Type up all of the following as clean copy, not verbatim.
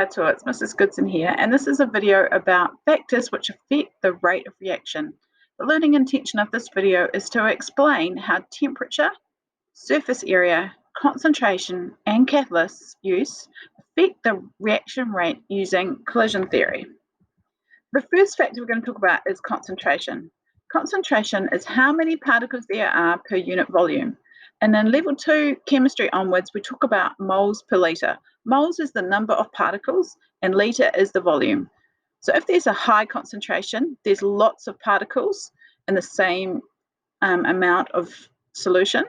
It's Mrs. Goodson here, and this is a video about factors which affect the rate of reaction. The learning intention of this video is to explain how temperature, surface area, concentration, and catalyst use affect the reaction rate using collision theory. The first factor we're going to talk about is concentration. Concentration is how many particles there are per unit volume. And in level 2 chemistry onwards, we talk about moles per litre. Moles is the number of particles and litre is the volume. So if there's a high concentration, there's lots of particles in the same amount of solution.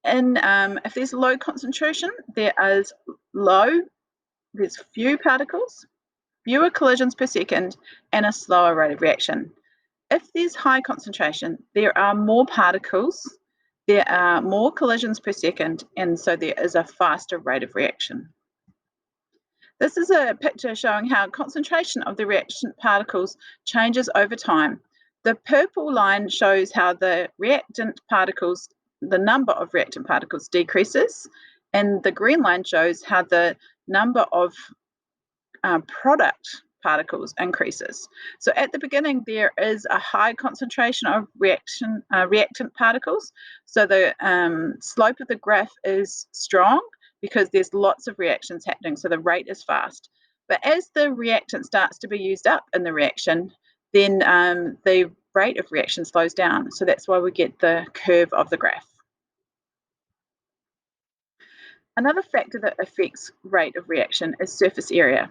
And if there's low concentration, there's few particles, fewer collisions per second, and a slower rate of reaction. If there's high concentration, there are more particles, there are more collisions per second, and so there is a faster rate of reaction. This is a picture showing how concentration of the reactant particles changes over time. The purple line shows how the number of reactant particles decreases, and the green line shows how the number of product particles increases. So at the beginning, there is a high concentration of reactant particles. So the slope of the graph is strong because there's lots of reactions happening, so the rate is fast. But as the reactant starts to be used up in the reaction, then the rate of reaction slows down. So that's why we get the curve of the graph. Another factor that affects rate of reaction is surface area.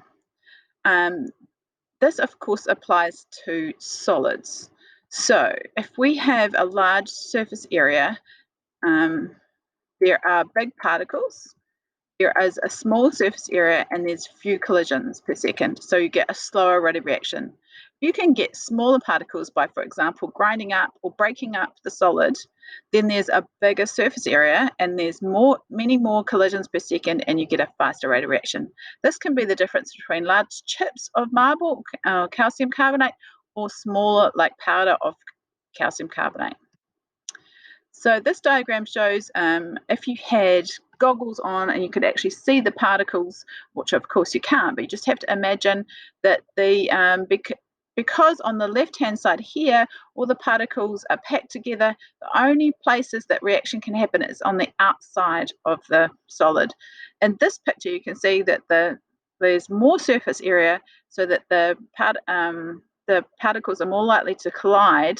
This, of course, applies to solids. So if we have a large surface area, there are big particles, there is a small surface area, and there's few collisions per second. So you get a slower rate of reaction. You can get smaller particles by, for example, grinding up or breaking up the solid. Then there's a bigger surface area and there's many more collisions per second, and you get a faster rate of reaction. This can be the difference between large chips of marble, calcium carbonate, or smaller like powder of calcium carbonate. So this diagram shows if you had goggles on and you could actually see the particles, which of course you can't, but you just have to imagine that because on the left-hand side here, all the particles are packed together, the only places that reaction can happen is on the outside of the solid. In this picture, you can see that there's more surface area, so that the particles are more likely to collide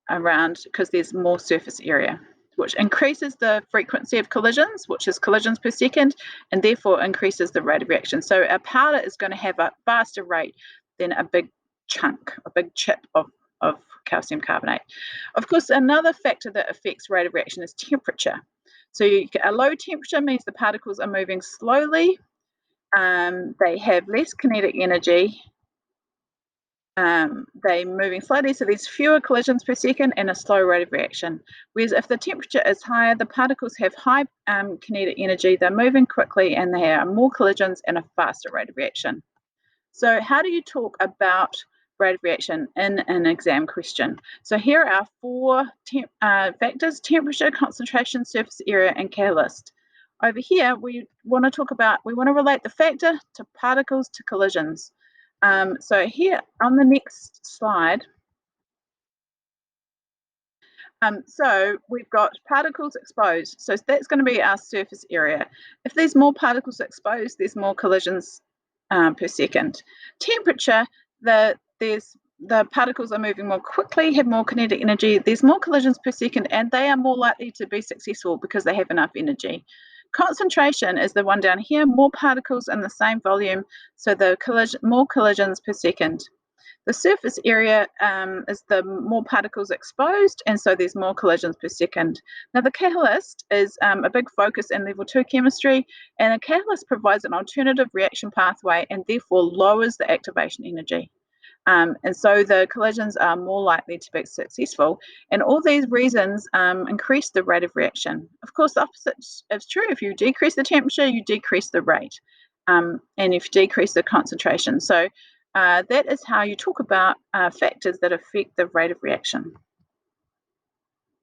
around because there's more surface area, which increases the frequency of collisions, which is collisions per second, and therefore increases the rate of reaction. So a powder is going to have a faster rate than a big chip of calcium carbonate. Of course, another factor that affects rate of reaction is temperature. So a low temperature means the particles are moving slowly, they have less kinetic energy, they're moving slowly, so there's fewer collisions per second and a slow rate of reaction. Whereas if the temperature is higher, the particles have high kinetic energy, they're moving quickly, and they have more collisions and a faster rate of reaction. So how do you talk about rate of reaction in an exam question? So here are 4 factors: temperature, concentration, surface area, and catalyst. Over here, we want to relate the factor to particles to collisions. So here on the next slide, so we've got particles exposed. So that's going to be our surface area. If there's more particles exposed, there's more collisions per second. Temperature, the particles are moving more quickly, have more kinetic energy, there's more collisions per second, and they are more likely to be successful because they have enough energy. Concentration is the one down here, more particles in the same volume, so more collisions per second. The surface area is the more particles exposed, and so there's more collisions per second. Now the catalyst is a big focus in level 2 chemistry, and a catalyst provides an alternative reaction pathway and therefore lowers the activation energy. And so the collisions are more likely to be successful, and all these reasons increase the rate of reaction. Of course, the opposite is true. If you decrease the temperature, you decrease the rate, and if you decrease the concentration. So that is how you talk about factors that affect the rate of reaction.